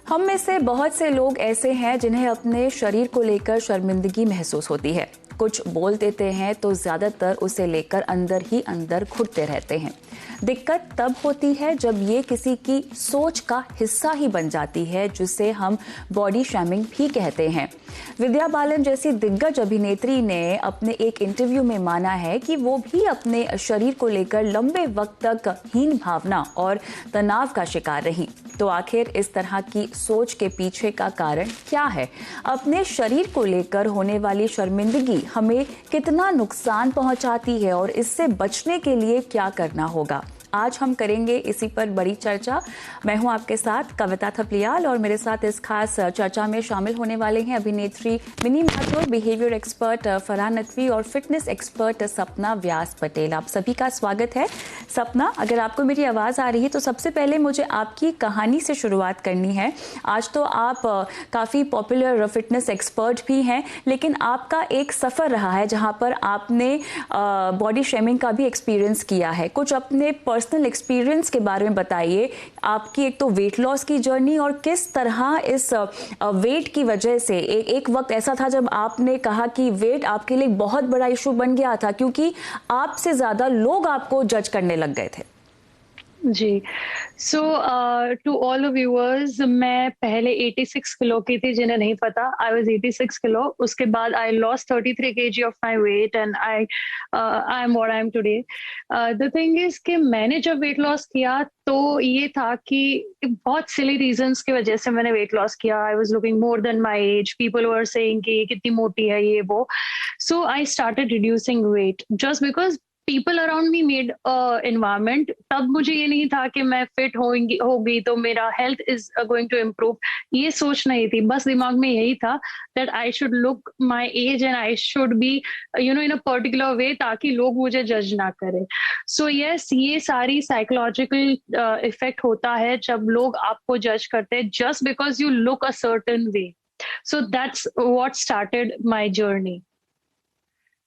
हम में से बहुत से लोग ऐसे हैं जिन्हें अपने शरीर को लेकर शर्मिंदगी महसूस होती है। कुछ बोल देते हैं तो ज्यादातर उसे लेकर अंदर ही अंदर घुटते रहते हैं। दिक्कत तब होती है जब ये किसी की सोच का हिस्सा ही बन जाती है, जिसे हम बॉडी शेमिंग भी कहते हैं। विद्या बालन जैसी दिग्गज अभिनेत्री ने अपने एक इंटरव्यू में माना है कि वो भी अपने शरीर को लेकर लंबे वक्त तक हीन भावना और तनाव का शिकार रही। तो आखिर इस तरह की सोच के पीछे का कारण क्या है? अपने शरीर को लेकर होने वाली शर्मिंदगी हमें कितना नुकसान पहुंचाती है और इससे बचने के लिए क्या करना होगा? आज हम करेंगे इसी पर बड़ी चर्चा। मैं हूं आपके साथ कविता थपलियाल और मेरे साथ इस खास चर्चा में शामिल होने वाले हैं अभिनेत्री mini Mathur, behaviour expert Farhan Naqvi और फिटनेस एक्सपर्ट सपना व्यास पटेल। आप सभी का स्वागत है। सपना, अगर आपको मेरी आवाज आ रही है तो सबसे पहले मुझे आपकी कहानी से शुरुआत करनी है। आज तो आप काफी पॉपुलर फिटनेस एक्सपर्ट भी हैं, लेकिन आपका एक सफर रहा है जहां पर आपने बॉडी शेमिंग का भी एक्सपीरियंस किया है। कुछ अपने पर्सनल एक्सपीरियंस के बारे में बताइए। आपकी एक तो वेट लॉस की जर्नी और किस तरह इस वेट की वजह से एक वक्त ऐसा था जब आपने कहा कि वेट आपके लिए बहुत बड़ा इशू बन गया था, क्योंकि आपसे ज्यादा लोग आपको जज करने लग गए थे। जी, सो टू ऑल द व्यूअर्स, मैं पहले 86 किलो की थी। जिन्हें नहीं पता, आई वाज 86 किलो। उसके बाद I lost 33 kg of my weight and I am what I am today. The thing is कि मैंने जब वेट लॉस किया तो ये था कि बहुत सिली रीजंस की वजह से मैंने वेट लॉस किया। I was looking more than my age, people were saying कि कितनी मोटी है ये वो। So I started reducing weight just because people around me made environment. तब मुझे ये नहीं था कि मैं फिट होगी तो मेरा health is going to improve. ये सोच नहीं थी, बस दिमाग में यही था that I should look my age and I should be in a particular way, ताकि लोग मुझे जज ना करें। सो यस, ये सारी साइकोलॉजिकल इफेक्ट होता है जब लोग आपको जज करते हैं just because you look a certain way. So that's what started my journey.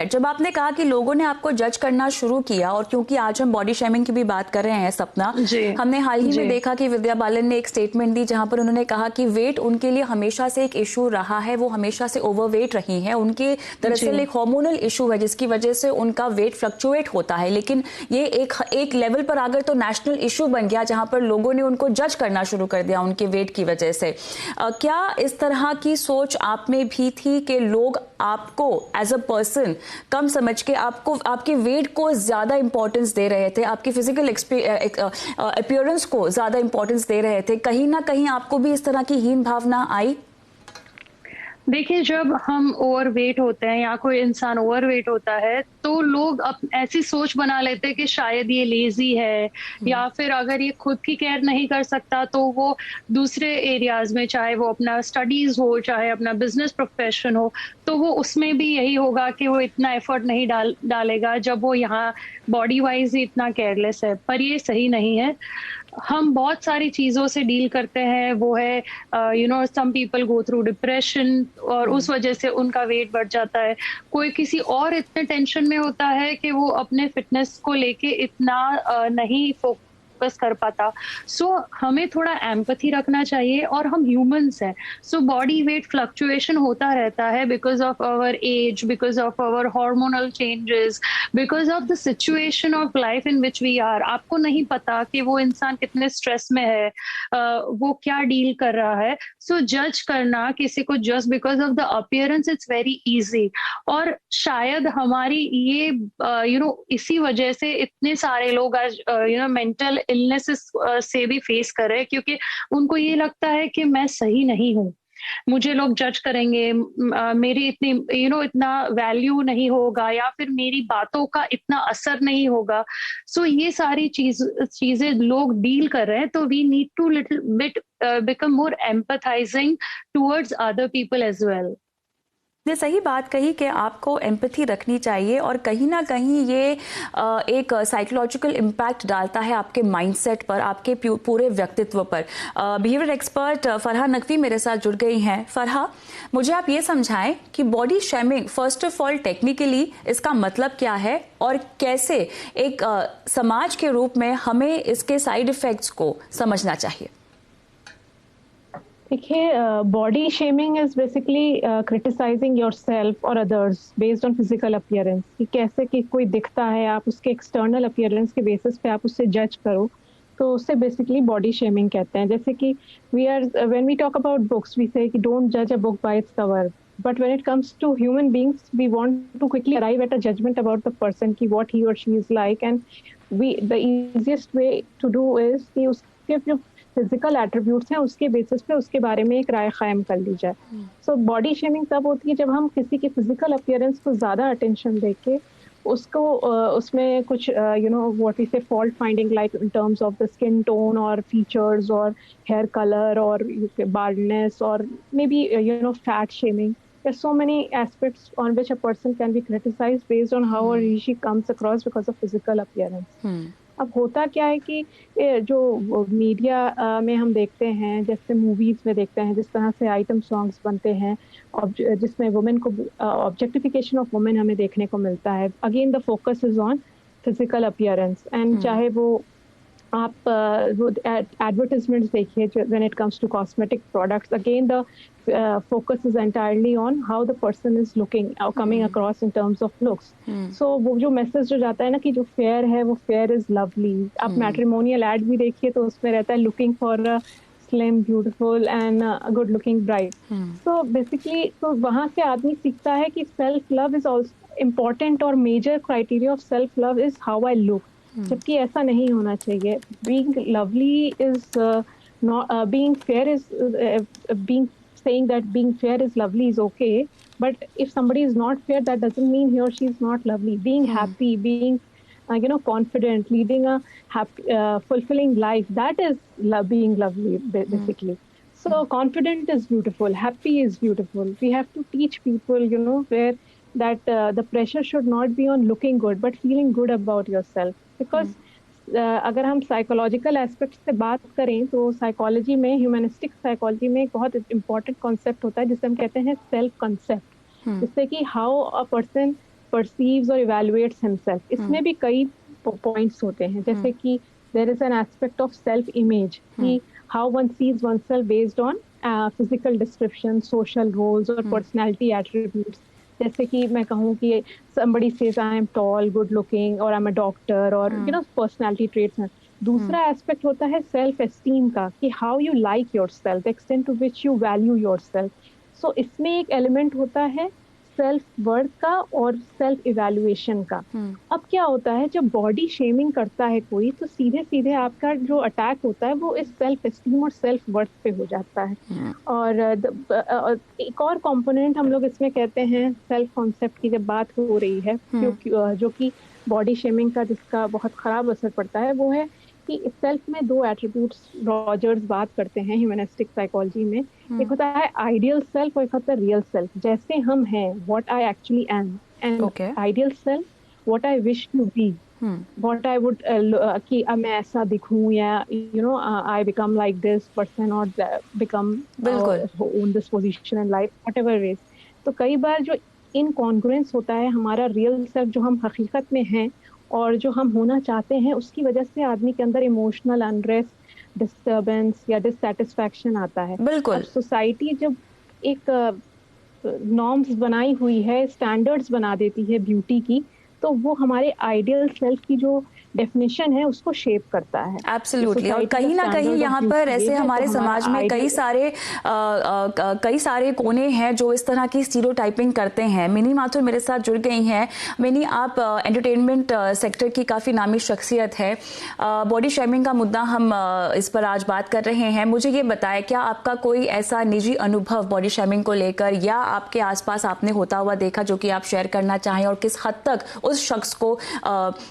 जब आपने कहा कि लोगों ने आपको जज करना शुरू किया, और क्योंकि आज हम बॉडी शेमिंग की भी बात कर रहे हैं सपना, हमने हाल ही में देखा कि विद्या बालन ने एक स्टेटमेंट दी जहां पर उन्होंने कहा कि वेट उनके लिए हमेशा से एक इशू रहा है। वो हमेशा से ओवरवेट रही हैं। उनके दरअसल एक हार्मोनल इशू है जिसकी वजह से उनका वेट फ्लक्चुएट होता है, लेकिन ये एक लेवल पर आकर तो नेशनल इशू बन गया जहां पर लोगों ने उनको जज करना शुरू कर दिया उनके वेट की वजह से। क्या इस तरह की सोच आप में भी थी कि लोग आपको एज अ पर्सन कम समझ के आपको आपके वेट को ज्यादा इंपॉर्टेंस दे रहे थे, आपकी फिजिकल अपीयरेंस को ज्यादा इंपॉर्टेंस दे रहे थे? कहीं ना कहीं आपको भी इस तरह की हीन भावना आई? देखिए, जब हम ओवरवेट होते हैं या कोई इंसान ओवरवेट होता है तो लोग ऐसी सोच बना लेते हैं कि शायद ये लेजी है, या फिर अगर ये खुद की केयर नहीं कर सकता तो वो दूसरे एरियाज में, चाहे वो अपना स्टडीज हो, चाहे अपना बिजनेस प्रोफेशन हो, तो वो उसमें भी यही होगा कि वो इतना एफर्ट नहीं डालेगा जब वो यहाँ बॉडी वाइज ही इतना केयरलेस है। पर ये सही नहीं है। हम बहुत सारी चीजों से डील करते हैं। वो है some people go through depression और उस वजह से उनका वेट बढ़ जाता है। कोई किसी और इतने टेंशन में होता है कि वो अपने फिटनेस को लेके इतना नहीं फोकस कर पाता। सो हमें थोड़ा एम्पैथी रखना चाहिए, और हम ह्यूमंस हैं। सो बॉडी वेट फ्लक्चुएशन होता रहता है because of our age, because of our hormonal changes, because of the situation of life in which we are. आपको नहीं पता कि वो इंसान कितने स्ट्रेस में है, वो क्या डील कर रहा है। सो जज करना किसी को just because of the appearance, it's very easy. और शायद हमारी ये इसी वजह से इतने सारे लोग आज मेंटल इलनेसेस से भी फेस कर रहे हैं, क्योंकि उनको ये लगता है कि मैं सही नहीं हूँ, मुझे लोग जज करेंगे, मेरी इतनी इतना वैल्यू नहीं होगा, या फिर मेरी बातों का इतना असर नहीं होगा। सो ये सारी चीजें लोग डील कर रहे हैं। तो we need to little bit become more empathising towards other people as well. ये सही बात कही कि आपको एम्पैथी रखनी चाहिए और कहीं ना कहीं ये एक साइकोलॉजिकल इम्पैक्ट डालता है आपके माइंडसेट पर, आपके पूरे व्यक्तित्व पर। बिहेवियर एक्सपर्ट फरहा नकवी मेरे साथ जुड़ गई हैं। फरहा, मुझे आप ये समझाएं कि body shaming first of all technically इसका मतलब क्या है और कैसे एक समाज के रूप में हमें इसके साइड इफेक्ट्स को समझना चाहिए। देखिए, body shaming is basically criticising yourself और others based on physical appearance, कि कैसे कि कोई दिखता है, आप उसके एक्सटर्नल अपीयरेंस के बेसिस पे आप उससे जज करो, तो उससे बेसिकली बॉडी शेमिंग कहते हैं। जैसे कि when we talk about books we say कि डोंट जज a book by its cover, but when it comes to human beings we want to quickly arrive at a judgment about the person की what he और she is like, and the easiest way to do is कि उसके जो physical attributes हैं उसके basis पे उसके बारे में एक राय कायम कर ली जाए। सो बॉडी शेमिंग तब होती है जब हम किसी की फिजिकल अपीयरेंस को ज़्यादा अटेंशन देके उसको उसमें कुछ व्हाट वी से fault finding, like in terms of the skin tone और फीचर्स और हेयर कलर और बार्डनेस और may be fat shaming. There's so many aspects on which a person can be criticized based on how or she comes across because of physical appearance. अब होता क्या है कि जो मीडिया में हम देखते हैं, जैसे मूवीज में देखते हैं, जिस तरह से आइटम सॉन्ग्स बनते हैं जिसमें वुमेन को ऑब्जेक्टिफिकेशन ऑफ वुमेन हमें देखने को मिलता है, again the focus is on physical appearance. And चाहे वो आप वो एडवर्टाइजमेंट्स देखिए when it comes to cosmetic products, again the focus is entirely on how the person is looking or coming across in terms of looks. So वो जो message जो जाता है ना कि जो फेयर है वो फेयर इज लवली. आप मैट्रिमोनियल एड भी देखिए तो उसमें रहता है looking for a slim beautiful and good looking bright. So basically तो वहाँ से आदमी सीखता है कि self love is also important और major criteria of self love is how I look, जबकि ऐसा नहीं होना चाहिए. Being lovely is not, being fair is being saying that being fair is lovely is okay, but if somebody is not fair, that doesn't mean he or she is not lovely. Being happy, being confident, leading a happy, fulfilling life, that is being lovely basically. So confident is beautiful, happy is beautiful. We have to teach people where that the pressure should not be on looking good but feeling good about yourself, because अगर हम psychological aspect से बात करें तो psychology में, humanistic psychology में एक बहुत इंपॉर्टेंट कॉन्सेप्ट होता है जिसे हम कहते हैं सेल्फ कंसेप्ट, जिससे कि हाउ अ पर्सन परसीव्स और इवैल्यूएट्स हिमसेल्फ. इसमें भी कई पॉइंट्स होते हैं, जैसे कि there is an aspect of self image, कि how one sees one self based on physical description, social roles और पर्सनैलिटी एट्रीब्यूट्स. जैसे कि मैं कहूँ कि somebody says I am tall, good looking, or I'm a doctor, or personality traits हैं. दूसरा aspect होता है सेल्फ एस्टीम का, कि how you like your self, the extent to which you value your self. So इसमें एक element होता है सेल्फ वर्थ का और सेल्फ इवैल्यूएशन का. अब क्या होता है, जब बॉडी शेमिंग करता है कोई, तो सीधे सीधे आपका जो अटैक होता है वो इस सेल्फ एस्टीम और सेल्फ वर्थ पे हो जाता है. और एक और कंपोनेंट हम लोग इसमें कहते हैं सेल्फ कॉन्सेप्ट की जब बात हो रही है, जो कि बॉडी शेमिंग का जिसका बहुत खराब असर पड़ता है, वो है कि सेल्फ में दो एट्रीब्यूट्स रॉजर्स बात करते हैं ह्यूमनिस्टिक साइकोलॉजी में. एक होता है आइडियल सेल्फ और एक होता है रियल सेल्फ. जैसे हम हैं, what I actually am, and ideal self, what I wish to be, what I would कि मैं ऐसा दिखूं, या I become like this person और become own this position in life, whatever is. तो कई बार जो इनकॉन्ग्रुएंस होता है हमारा रियल सेल्फ जो हम हकीकत में हैं और जो हम होना चाहते हैं, उसकी वजह से आदमी के अंदर इमोशनल अनरेस्ट, डिस्टर्बेंस या डिससैटिस्फैक्शन आता है. बिल्कुल. सोसाइटी जब एक नॉर्म्स बनाई हुई है, स्टैंडर्ड्स बना देती है ब्यूटी की, तो वो हमारे आइडियल सेल्फ की जो डेफिनेशन है उसको शेप करता है. एब्सोल्युटली. और कहीं ना कहीं यहाँ पर ऐसे हमारे समाज में कई सारे कोने हैं जो इस तरह की स्टीरियोटाइपिंग करते हैं. मिनी माथुर मेरे साथ जुड़ गई हैं. मिनी, आप एंटरटेनमेंट सेक्टर की काफ़ी नामी शख्सियत है. बॉडी शेमिंग का मुद्दा हम इस पर आज बात कर रहे हैं. मुझे ये बताएं, क्या आपका कोई ऐसा निजी अनुभव बॉडी शेमिंग को लेकर या आपके आसपास आपने होता हुआ देखा जो कि आप शेयर करना चाहें, और किस हद तक उस शख्स को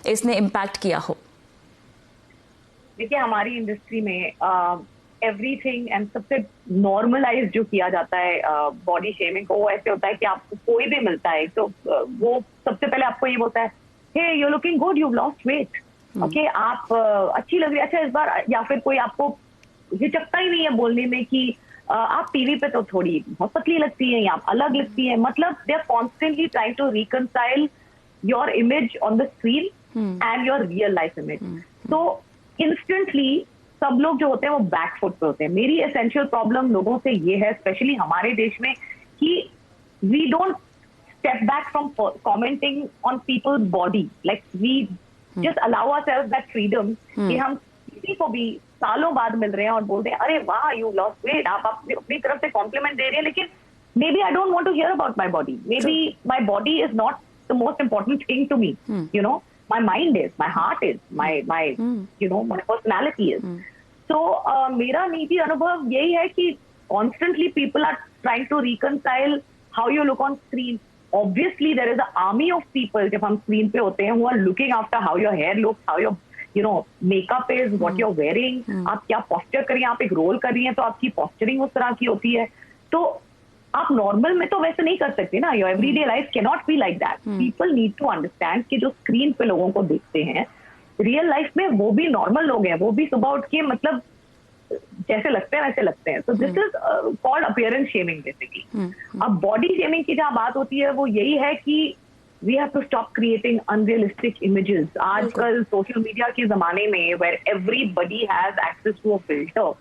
इसने इम्पैक्ट किया हो? देखिए, हमारी इंडस्ट्री में एवरीथिंग एंड सबसे नॉर्मलाइज जो किया जाता है बॉडी शेमिंग को, वो ऐसे होता है कि आपको कोई भी मिलता है तो वो सबसे पहले आपको ये बोलता है, hey you looking good, you lost weight, okay, आप अच्छी लग रही है, अच्छा इस बार, या फिर कोई आपको हिचकता ही नहीं है बोलने में कि आप टीवी पे तो थोड़ी बहुत पतली लगती है या आप अलग लगती है. मतलब they are constantly trying to reconcile your image on the screen and your real life image. तो इंस्टेंटली सब लोग जो होते हैं वो बैकफुट पे होते हैं. मेरी एसेंशियल प्रॉब्लम लोगों से ये है, स्पेशली हमारे देश में, कि we don't step back from commenting on people's body. Like we just allow ourselves that freedom कि हम किसी को भी सालों बाद मिल रहे हैं और बोलते हैं, अरे वाह यू लॉस्ट वेट, आप अपनी तरफ से कॉम्प्लीमेंट दे रहे हैं, लेकिन maybe I don't want to hear about my body. Maybe my body is not the most important thing to me. You know, my mind is, my heart is, my you know, my personality is. So मेरा निजी अनुभव यही है कि constantly people are trying to reconcile how you look on screen. Obviously there is an army of people जब हम screen पे होते हैं who are looking after how your hair looks, how your you know makeup is, what you're wearing, आप क्या posture कर रही हैं, आप एक रोल कर रही हैं तो आपकी posturing उस तरह की होती है. तो आप नॉर्मल में तो वैसे नहीं कर सकते ना. Your everyday life can not be like that. People need to understand कि जो स्क्रीन पे लोगों को देखते हैं, रियल लाइफ में वो भी नॉर्मल लोग हैं, वो भी सुबह उठ के मतलब जैसे लगते हैं वैसे लगते हैं. तो this is called appearance shaming basically. अब बॉडी शेमिंग की जहाँ बात होती है वो यही है कि we have to stop creating unrealistic images. आजकल सोशल मीडिया के जमाने में where everybody has access to a filter,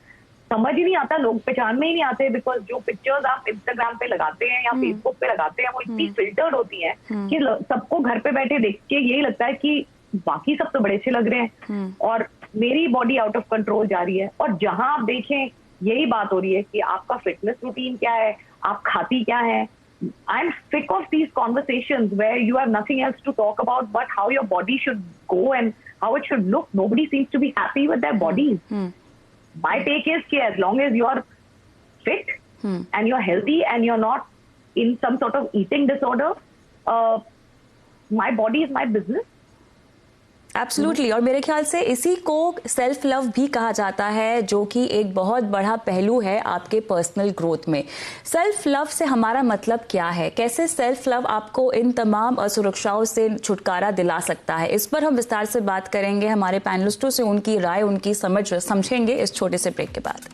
समझ ही नहीं आता, लोग पहचान में ही नहीं आते, बिकॉज जो पिक्चर्स आप इंस्टाग्राम पे लगाते हैं या फेसबुक पे लगाते हैं वो इतनी फिल्टर्ड होती हैं कि सबको घर पे बैठे देख के यही लगता है कि बाकी सब तो बड़े अच्छे लग रहे हैं और मेरी बॉडी आउट ऑफ कंट्रोल जा रही है. और जहां आप देखें यही बात हो रही है कि आपका फिटनेस रूटीन क्या है, आप खाती क्या है. I am sick of these conversations where you have nothing else to talk about but how your body should go and how it should look. Nobody seems to be happy with their bodies. My take is that as long as you're fit and you're healthy and you're not in some sort of eating disorder, my body is my business. Absolutely. और मेरे ख्याल से इसी को self love भी कहा जाता है, जो कि एक बहुत बड़ा पहलू है आपके पर्सनल ग्रोथ में. सेल्फ लव से हमारा मतलब क्या है? कैसे सेल्फ लव आपको इन तमाम असुरक्षाओं से छुटकारा दिला सकता है? इस पर हम विस्तार से बात करेंगे हमारे पैनलिस्टों से. उनकी राय, उनकी समझ समझेंगे इस छोटे से ब्रेक के बाद.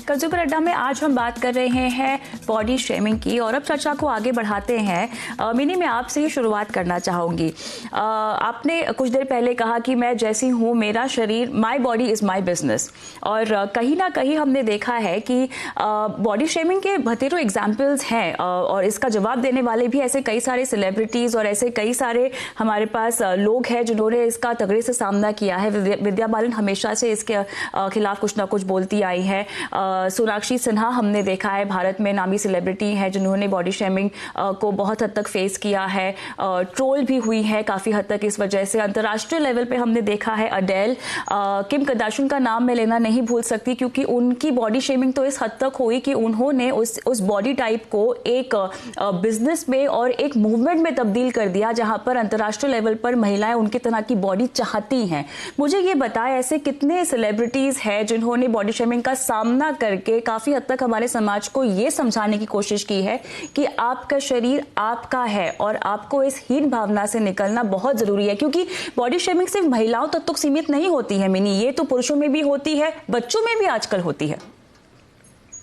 कंज्यूमर अड्डा में आज हम बात कर रहे हैं बॉडी शेमिंग की, और अब चर्चा को आगे बढ़ाते हैं। मिनी, मैं आपसे ही शुरुआत करना चाहूँगी। आपने कुछ देर पहले कहा कि मैं जैसी हूँ, मेरा शरीर, my body is my business, और कहीं ना कहीं हमने देखा है कि बॉडी शेमिंग के बतेरों एग्जाम्पल्स हैं, और इसका जवाब देने वाले भी ऐसे कई सारे सेलिब्रिटीज़ और ऐसे कई सारे हमारे पास लोग हैं जिन्होंने इसका तगड़े से सामना किया है। विद्या बालन हमेशा से इसके खिलाफ कुछ ना कुछ बोलती आई है। सोनाक्षी सिन्हा हमने देखा है, भारत में नामी सेलिब्रिटी हैं जिन्होंने बॉडी शेमिंग को बहुत हद तक फेस किया है, ट्रोल भी हुई है काफ़ी हद तक इस वजह से। अंतर्राष्ट्रीय लेवल पे हमने देखा है अडेल, किम कार्दाशियन का नाम मैं लेना नहीं भूल सकती, क्योंकि उनकी बॉडी शेमिंग तो इस हद तक हुई कि उन्होंने उस बॉडी टाइप को एक बिजनेस में और एक मूवमेंट में तब्दील कर दिया, जहां पर अंतर्राष्ट्रीय लेवल पर महिलाएं उनकी तरह की बॉडी चाहती हैं। मुझे ये बताएं, ऐसे कितने सेलिब्रिटीज हैं जिन्होंने बॉडी शेमिंग का सामना करके काफी हद तक हमारे समाज को ये समझाने की कोशिश की है कि आपका शरीर आपका है और आपको इस हीन भावना से निकलना बहुत जरूरी है, क्योंकि बॉडी शेमिंग सिर्फ महिलाओं तक तो सीमित नहीं होती है मिनी, ये तो पुरुषों में भी होती है, बच्चों में भी आजकल होती है।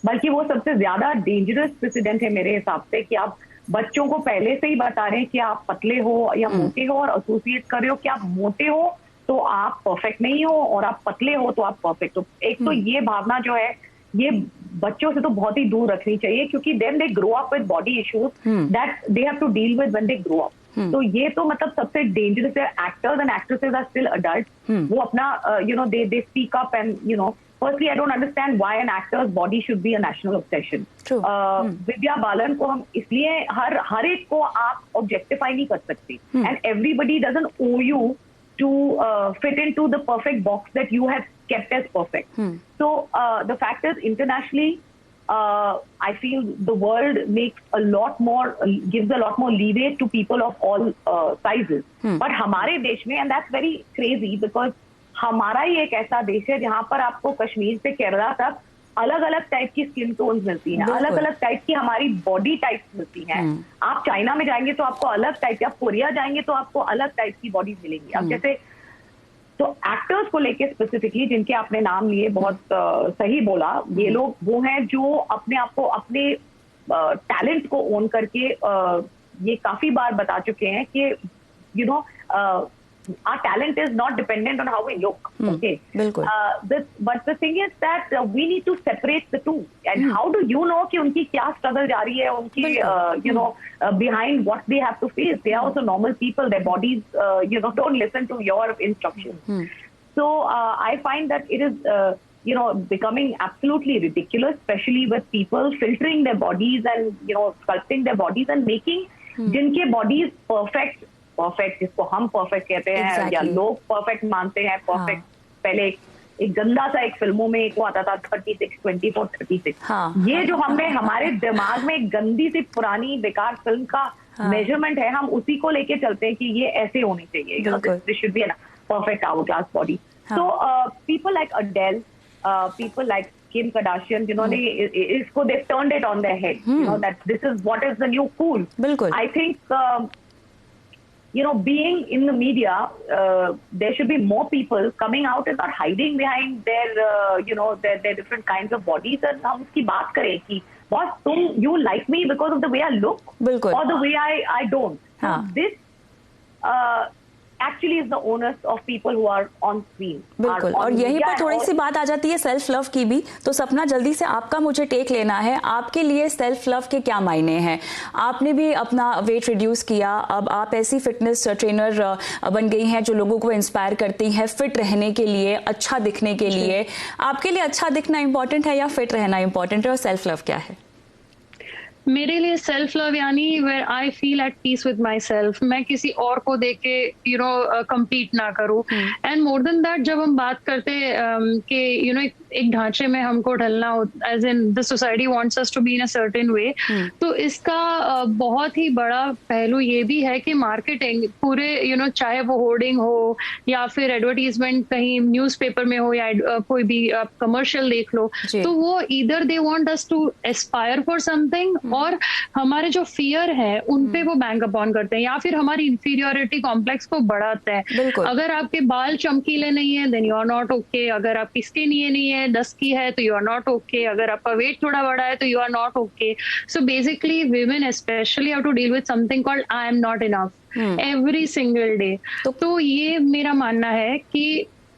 बल्कि वो सबसे ज्यादा डेंजरस प्रेसिडेंट है मेरे हिसाब से, कि आप बच्चों को पहले से ही बता रहे हैं कि आप पतले हो या मोटे हो, और एसोसिएट कर रहे हो कि आप मोटे हो तो आप परफेक्ट नहीं हो और आप पतले हो तो आप परफेक्ट हो। एक तो ये भावना जो है ये बच्चों से तो बहुत ही दूर रखनी चाहिए, क्योंकि then they grow up with body issues that they have to deal with when they grow up. तो ये तो मतलब सबसे डेंजरस है। Actors and actresses are still adult, वो अपना they speak up and firstly I don't understand why an actor's body should be a national obsession. Vidya Balan को हम इसलिए हर एक को आप ऑब्जेक्टिफाई नहीं कर सकते, and everybody doesn't owe you to fit into the perfect box that you have kept as perfect. So the fact is, internationally I feel the world makes a lot more, gives a lot more leeway to people of all sizes. But हमारे देश में, and that's very crazy because हमारा ही एक ऐसा देश है जहां पर आपको कश्मीर से केरला तक अलग अलग टाइप की स्किन टोन्स मिलती हैं, अलग अलग टाइप की हमारी बॉडी टाइप्स मिलती हैं। आप चाइना में जाएंगे तो आपको अलग टाइप की, आप कोरिया जाएंगे तो आपको अलग टाइप की बॉडीज मिलेंगी। अब जैसे तो एक्टर्स को लेके स्पेसिफिकली जिनके आपने नाम लिए, बहुत सही बोला, ये लोग वो हैं जो अपने आप को, अपने टैलेंट को ओन करके ये काफी बार बता चुके हैं कि our talent is not dependent on how we look. Okay. But the thing is that we need to separate the two. And how do you know कि उनकी क्या struggle जा रही है, उनकी behind what they have to face? They are also normal people. Their bodies, don't listen to your instructions. So I find that it is, becoming absolutely ridiculous, especially with people filtering their bodies and sculpting their bodies and making जिनके bodies perfect, जिसको हम perfect कहते हैं या लोग perfect मानते हैं, perfect पहले एक गंदा सा एक फिल्मों में एक वो आता था 36, 24, 36। ये जो हमने हमारे दिमाग में एक गंदी सी पुरानी बेकार फिल्म का मेजरमेंट है, हम उसी को लेके चलते हैं कि ये ऐसे होनी चाहिए, this should be a perfect our-glass body. So people like अडेल, people like Kim Kardashian, जिन्होंने इसको दे turned it on their head, that this is what is the new cool. I think being in the media, there should be more people coming out and not hiding behind their different kinds of bodies, and हम उसकी बात करें कि boss you like me because of the way I look or the way I don't. So this actually is the onus of people who are on screen. बिल्कुल, और यहीं पर थोड़ी सी बात आ जाती है सेल्फ लव की भी। तो सपना, जल्दी से आपका मुझे टेक लेना है, आपके लिए सेल्फ लव के क्या मायने हैं? आपने भी अपना वेट रिड्यूस किया, अब आप ऐसी फिटनेस ट्रेनर बन गई हैं जो लोगों को इंस्पायर करती हैं फिट रहने के लिए, अच्छा दिखने के लिए। आपके लिए अच्छा दिखना इंपॉर्टेंट है या फिट रहना इंपॉर्टेंट है, और सेल्फ लव क्या है? मेरे लिए सेल्फ लव यानी where I feel at peace with my self, मैं किसी और को देख के कम्पीट ना करूँ। एंड मोर देन दैट, जब हम बात करते कि एक ढांचे में हमको ढलना होता, as in the society wants us to be in a certain way. तो इसका बहुत ही बड़ा पहलू ये भी है कि मार्केटिंग पूरे चाहे वो होर्डिंग हो या फिर एडवर्टीजमेंट कहीं न्यूज़पेपर में हो या कोई भी आप कमर्शियल देख लो, तो वो either they want us to aspire for something, और हमारे जो फियर है उन पे वो बैंक अपॉन करते हैं, या फिर हमारी इंफीरियोरिटी कॉम्प्लेक्स को बढ़ाते हैं। अगर आपके बाल चमकीले नहीं है then you are not okay, अगर आपकी स्किन ये नहीं है डस्की है तो यू आर नॉट ओके, अगर आपका वेट थोड़ा बड़ा है तो you are not okay. So basically women especially have to deal with something called I am not enough every single day। तो ये मेरा मानना है कि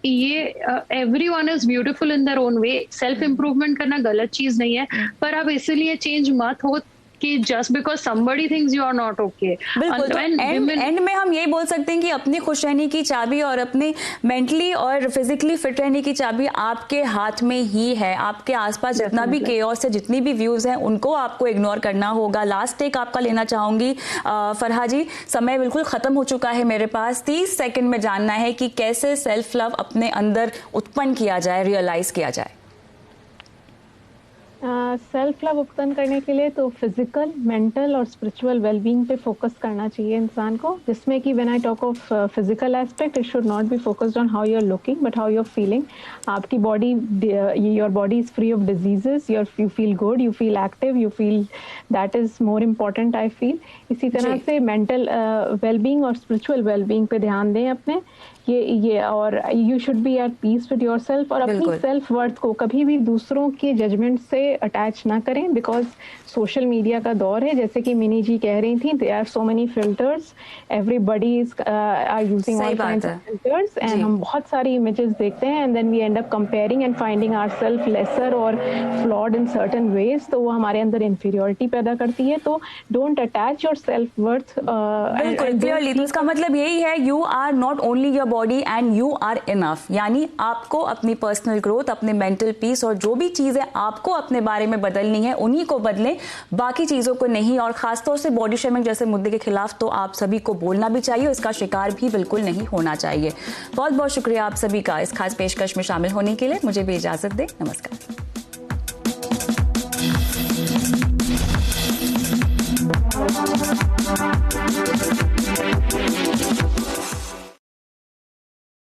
ये everyone is beautiful in their own way। Self improvement करना गलत चीज नहीं है, पर आप इसीलिए चेंज मत हो कि just because somebody thinks you are not okay। बिल्कुल, तो एंड में हम यही बोल सकते हैं कि अपनी खुश रहने की चाबी और अपने मेंटली और फिजिकली फिट रहने की चाबी आपके हाथ में ही है। आपके आसपास जितना भी केओस है, जितनी भी व्यूज हैं, उनको आपको इग्नोर करना होगा। लास्ट टेक आपका लेना चाहूंगी फरहा जी, समय बिल्कुल खत्म हो चुका है मेरे पास। 30 सेकंड में जानना है कि कैसे सेल्फ लव अपने अंदर उत्पन्न किया जाए, रियलाइज किया जाए। सेल्फ लव उत्पन्न करने के लिए तो फिजिकल, मेंटल और स्पिरिचुअल वेलबींग पे फोकस करना चाहिए इंसान को, जिसमें कि when I talk of physical aspect, it should not be focused on how you are looking but how you are feeling. आपकी body, your body is free of diseases, you feel good, you feel active, you feel, that is more important I feel. इसी तरह से mental wellbeing और spiritual wellbeing पे ध्यान दें अपने, ये और you should be at peace with yourself. और अपनी सेल्फ वर्थ को कभी भी दूसरों के जजमेंट से अटैच ना करें, बिकॉज सोशल मीडिया का दौर है, जैसे कि मिनी जी कह रही थी, there are so many filters, everybody is are using all kinds of filters, and हम बहुत सारी इमेजेस देखते हैं and then we end up comparing and finding ourself lesser और फ्लॉड इन सर्टेन वेज। तो वो हमारे अंदर इंफीरियोरिटी पैदा करती है। तो don't attach your self worth. बिल्कुल क्लियरली, तो इसका मतलब यही है, you are not only your body and you are enough. यानी आपको अपनी पर्सनल ग्रोथ, अपने मेंटल पीस और जो भी चीजें आपको अपने बारे में बदलनी है उन्हीं को बदलें, बाकी चीजों को नहीं। और खासतौर से बॉडी शेमिंग जैसे मुद्दे के खिलाफ तो आप सभी को बोलना भी चाहिए, इसका शिकार भी बिल्कुल नहीं होना चाहिए। बहुत बहुत शुक्रिया आप सभी का इस खास पेशकश में शामिल होने के लिए। मुझे भी इजाजत दें, नमस्कार।